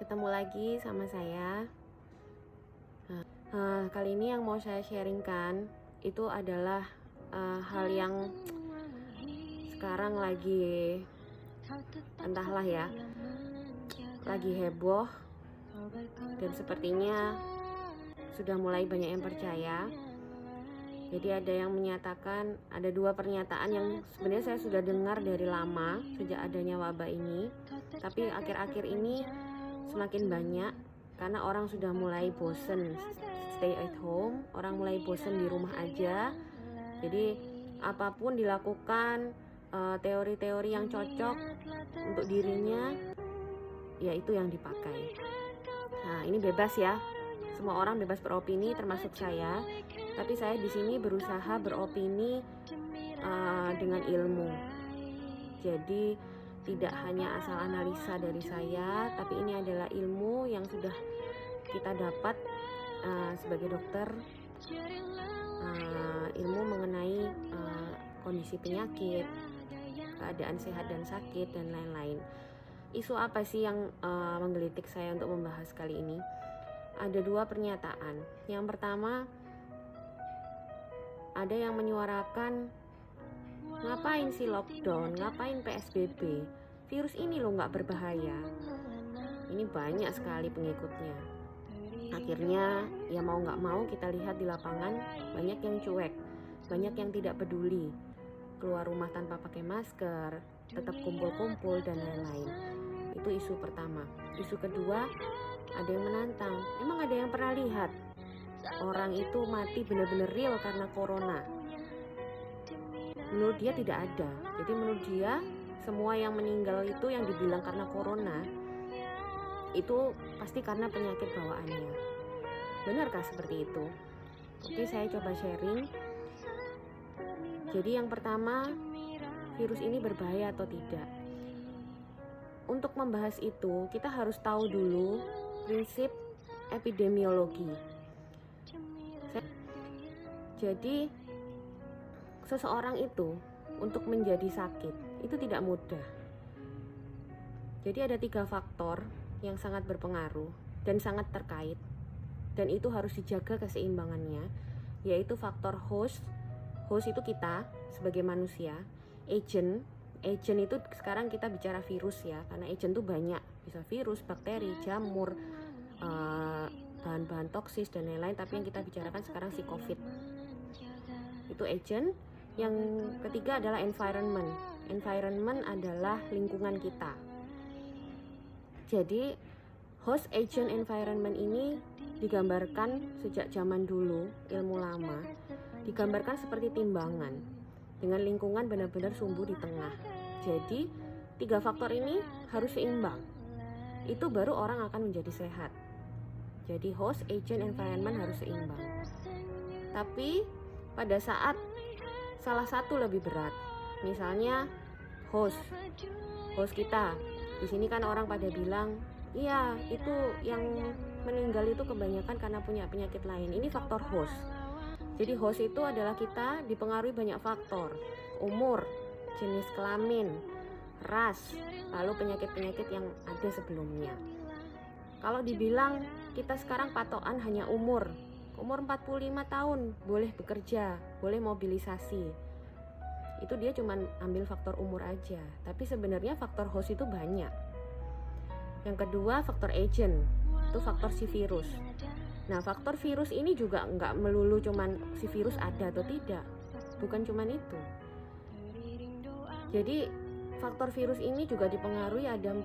ketemu lagi sama saya. Kali ini yang mau saya sharingkan itu adalah hal yang sekarang lagi entahlah ya, lagi heboh dan sepertinya sudah mulai banyak yang percaya. Jadi ada yang menyatakan, ada dua pernyataan yang sebenarnya saya sudah dengar dari lama sejak adanya wabah ini, tapi akhir-akhir ini semakin banyak karena orang sudah mulai bosen stay at home, orang mulai bosen di rumah aja. Jadi apapun dilakukan, teori-teori yang cocok untuk dirinya, ya itu yang dipakai. Nah, ini bebas ya, semua orang bebas beropini termasuk saya. Tapi saya di sini berusaha beropini dengan ilmu. Jadi tidak hanya asal analisa dari saya, tapi ini adalah ilmu yang sudah kita dapat sebagai dokter, ilmu mengenai kondisi penyakit, keadaan sehat dan sakit, dan lain-lain. Isu apa sih yang menggelitik saya untuk membahas kali ini? Ada dua pernyataan. Yang pertama, ada yang menyuarakan, ngapain sih lockdown, ngapain PSBB, virus ini loh nggak berbahaya. Ini banyak sekali pengikutnya. Akhirnya ya mau nggak mau kita lihat di lapangan, banyak yang cuek, banyak yang tidak peduli, keluar rumah tanpa pakai masker, tetap kumpul-kumpul dan lain-lain. Itu isu pertama. Isu kedua, ada yang menantang, emang ada yang pernah lihat orang itu mati benar-benar real karena corona? Menurut dia tidak ada. Jadi menurut dia semua yang meninggal itu yang dibilang karena corona itu pasti karena penyakit bawaannya. Benarkah seperti itu? Oke, saya coba sharing. Jadi yang pertama, virus ini berbahaya atau tidak? Untuk membahas itu kita harus tahu dulu prinsip epidemiologi. Jadi seseorang itu untuk menjadi sakit itu tidak mudah. Jadi ada 3 faktor yang sangat berpengaruh dan sangat terkait, dan itu harus dijaga keseimbangannya, yaitu faktor host. Host itu kita sebagai manusia. Agent itu sekarang kita bicara virus ya, karena agent itu banyak, bisa virus, bakteri, jamur, bahan-bahan toksis dan lain-lain. Tapi yang kita bicarakan sekarang si COVID. Itu agent. Yang ketiga adalah environment. Environment adalah lingkungan kita. Jadi host, agent, environment ini digambarkan sejak zaman dulu, ilmu lama, digambarkan seperti timbangan dengan lingkungan benar-benar sumbu di tengah. Jadi 3 faktor ini harus seimbang. Itu baru orang akan menjadi sehat. Jadi host, agent, environment harus seimbang. Tapi pada saat salah satu lebih berat, misalnya host kita, di sini kan orang pada bilang, iya itu yang meninggal itu kebanyakan karena punya penyakit lain. Ini faktor host. Jadi host itu adalah kita dipengaruhi banyak faktor, umur, jenis kelamin, ras, lalu penyakit-penyakit yang ada sebelumnya. Kalau dibilang kita sekarang patokan hanya umur 45 tahun boleh bekerja, boleh mobilisasi, itu dia cuma ambil faktor umur aja. Tapi sebenarnya faktor host itu banyak. Yang kedua faktor agent, itu faktor si virus. Nah faktor virus ini juga nggak melulu cuman si virus ada atau tidak, bukan cuman itu. Jadi faktor virus ini juga dipengaruhi ada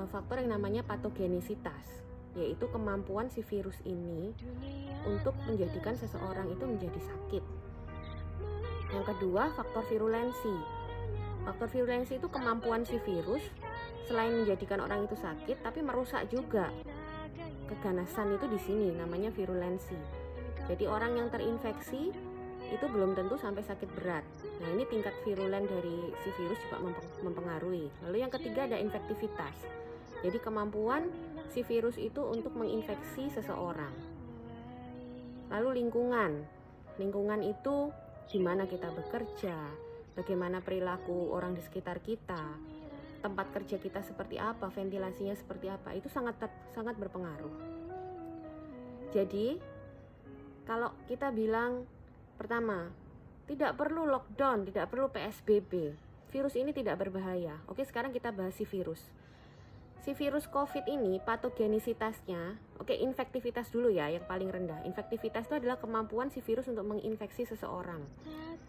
faktor yang namanya patogenisitas, yaitu kemampuan si virus ini untuk menjadikan seseorang itu menjadi sakit. Yang kedua faktor virulensi. Faktor virulensi itu kemampuan si virus selain menjadikan orang itu sakit, tapi merusak juga. Keganasan itu di sini namanya virulensi. Jadi orang yang terinfeksi itu belum tentu sampai sakit berat. Nah ini tingkat virulen dari si virus juga mempengaruhi. Lalu yang ketiga ada infektivitas. Jadi kemampuan si virus itu untuk menginfeksi seseorang. Lalu lingkungan itu di mana kita bekerja, bagaimana perilaku orang di sekitar kita, tempat kerja kita seperti apa, ventilasinya seperti apa, itu sangat berpengaruh. Jadi kalau kita bilang pertama, tidak perlu lockdown, tidak perlu PSBB, virus ini tidak berbahaya. Oke, sekarang kita bahas si virus. Si virus COVID ini patogenisitasnya, oke, infektivitas dulu ya, yang paling rendah. Infektivitas itu adalah kemampuan si virus untuk menginfeksi seseorang.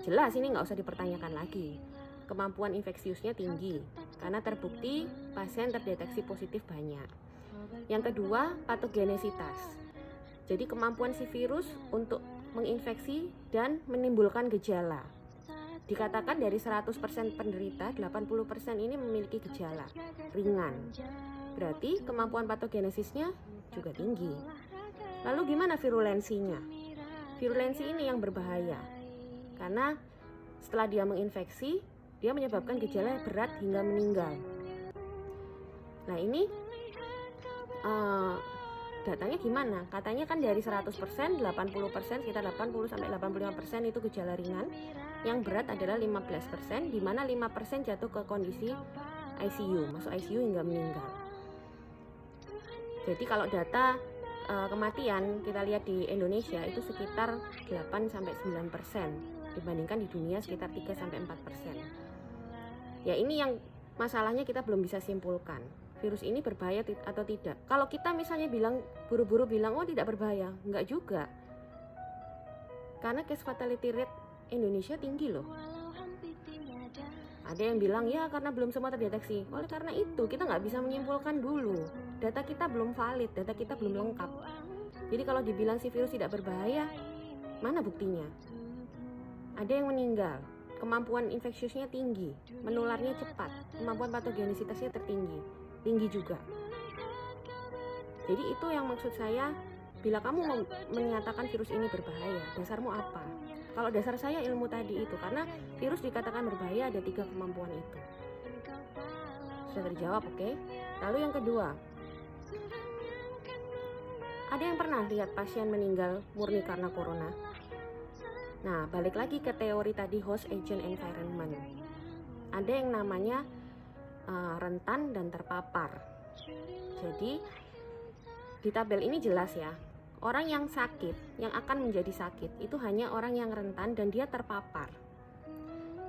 Jelas ini nggak usah dipertanyakan lagi. Kemampuan infeksiusnya tinggi, karena terbukti pasien terdeteksi positif banyak. Yang kedua, patogenesitas. Jadi kemampuan si virus untuk menginfeksi dan menimbulkan gejala. Dikatakan dari 100% penderita, 80% ini memiliki gejala ringan. Berarti kemampuan patogenesisnya juga tinggi. Lalu gimana virulensinya? Virulensi ini yang berbahaya. Karena setelah dia menginfeksi, dia menyebabkan gejala berat hingga meninggal. Nah ini datanya gimana? Katanya kan dari 100%, 80%, sekitar 80-85% itu gejala ringan. Yang berat adalah 15%, di mana 5% jatuh ke kondisi ICU, masuk ICU hingga meninggal. Jadi kalau data kematian kita lihat di Indonesia itu sekitar 8-9%, dibandingkan di dunia sekitar 3-4%. Ya ini yang masalahnya kita belum bisa simpulkan. Virus ini berbahaya atau tidak. Kalau kita misalnya buru-buru bilang oh tidak berbahaya, enggak juga. Karena case fatality rate Indonesia tinggi loh. Ada yang bilang ya karena belum semua terdeteksi. Oleh karena itu kita nggak bisa menyimpulkan dulu. Data kita belum valid, data kita belum lengkap. Jadi kalau dibilang si virus tidak berbahaya, mana buktinya? Ada yang meninggal, kemampuan infeksiusnya tinggi, menularnya cepat, kemampuan patogenisitasnya tinggi juga. Jadi itu yang maksud saya, bila kamu menyatakan virus ini berbahaya, dasarmu apa? Kalau dasar saya ilmu tadi itu, karena virus dikatakan berbahaya ada 3 kemampuan itu. Sudah terjawab, oke? Lalu yang kedua, ada yang pernah lihat pasien meninggal murni karena corona? Nah, balik lagi ke teori tadi host agent environment. Ada yang namanya rentan dan terpapar. Jadi di tabel ini jelas ya, orang yang sakit, yang akan menjadi sakit itu hanya orang yang rentan dan dia terpapar.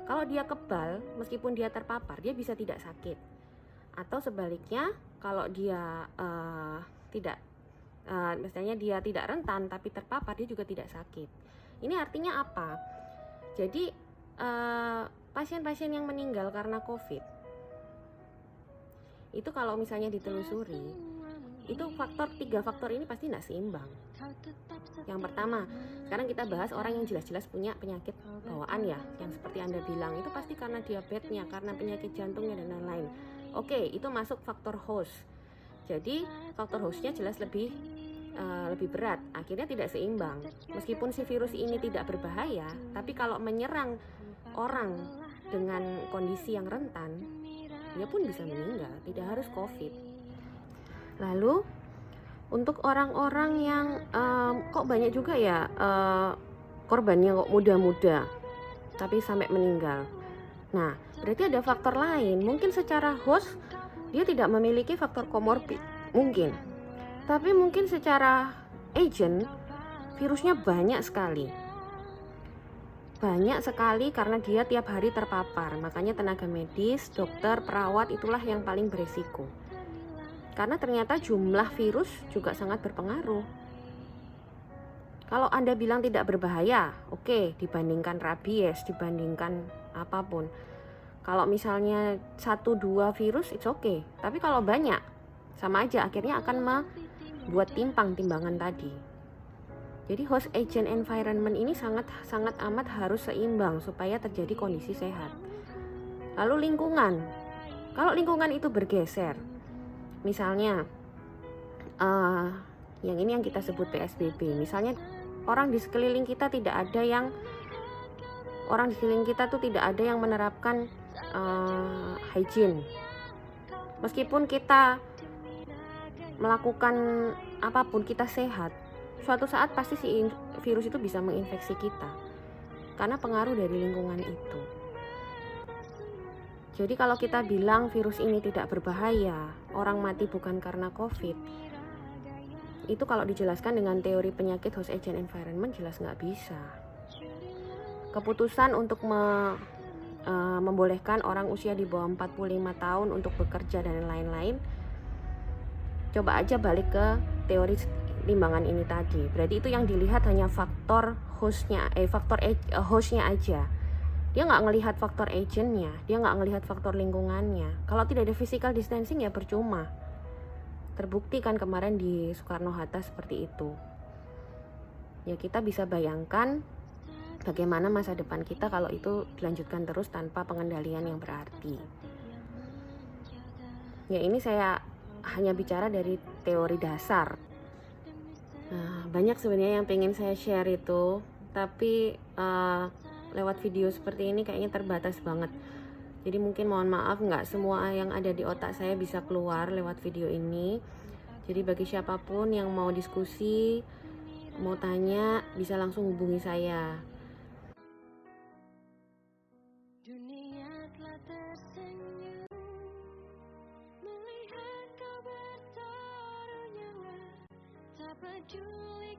Kalau dia kebal, meskipun dia terpapar, dia bisa tidak sakit. Atau sebaliknya, kalau dia misalnya dia tidak rentan tapi terpapar, dia juga tidak sakit. Ini artinya apa? Jadi pasien-pasien yang meninggal karena COVID itu kalau misalnya ditelusuri, itu 3 faktor ini pasti tidak seimbang. Yang pertama, sekarang kita bahas orang yang jelas-jelas punya penyakit bawaan ya, yang seperti Anda bilang, itu pasti karena diabetesnya, karena penyakit jantungnya dan lain-lain. Oke, itu masuk faktor host. Jadi faktor hostnya jelas lebih berat, akhirnya tidak seimbang. Meskipun si virus ini tidak berbahaya, tapi kalau menyerang orang dengan kondisi yang rentan, dia pun bisa meninggal, tidak harus COVID. Lalu untuk orang-orang yang kok banyak juga ya korbannya kok muda-muda tapi sampai meninggal. Nah, berarti ada faktor lain. Mungkin secara host dia tidak memiliki faktor komorbid, mungkin. Tapi mungkin secara agent virusnya banyak sekali. Banyak sekali karena dia tiap hari terpapar. Makanya tenaga medis, dokter, perawat itulah yang paling beresiko. Karena ternyata jumlah virus juga sangat berpengaruh. Kalau Anda bilang tidak berbahaya, oke, dibandingkan rabies, dibandingkan apapun. Kalau misalnya 1-2 virus, it's okay. Tapi kalau banyak, sama aja akhirnya akan membuat timbangan tadi. Jadi host agent environment ini sangat amat harus seimbang supaya terjadi kondisi sehat. Lalu lingkungan. Kalau lingkungan itu bergeser, misalnya yang ini yang kita sebut PSBB. Misalnya orang di sekeliling kita tidak ada yang menerapkan hygiene. Meskipun kita melakukan apapun, kita sehat, suatu saat pasti si virus itu bisa menginfeksi kita karena pengaruh dari lingkungan itu. Jadi kalau kita bilang virus ini tidak berbahaya, orang mati bukan karena COVID, itu kalau dijelaskan dengan teori penyakit host agent environment jelas nggak bisa. Keputusan untuk membolehkan orang usia di bawah 45 tahun untuk bekerja dan lain-lain, coba aja balik ke teori timbangan ini tadi. Berarti itu yang dilihat hanya faktor hostnya aja. Dia nggak ngelihat faktor agentnya, dia nggak ngelihat faktor lingkungannya. Kalau tidak ada physical distancing ya percuma. Terbukti kan kemarin di Soekarno-Hatta seperti itu. Ya kita bisa bayangkan bagaimana masa depan kita kalau itu dilanjutkan terus tanpa pengendalian yang berarti. Ya ini saya hanya bicara dari teori dasar. Nah, banyak sebenarnya yang pengen saya share itu, tapi lewat video seperti ini kayaknya terbatas banget. Jadi mungkin mohon maaf nggak semua yang ada di otak saya bisa keluar lewat video ini. Jadi bagi siapapun yang mau diskusi, mau tanya, bisa langsung hubungi saya. Dunia telah tersenyum melihat kau bertaruh nyawa, tak peduli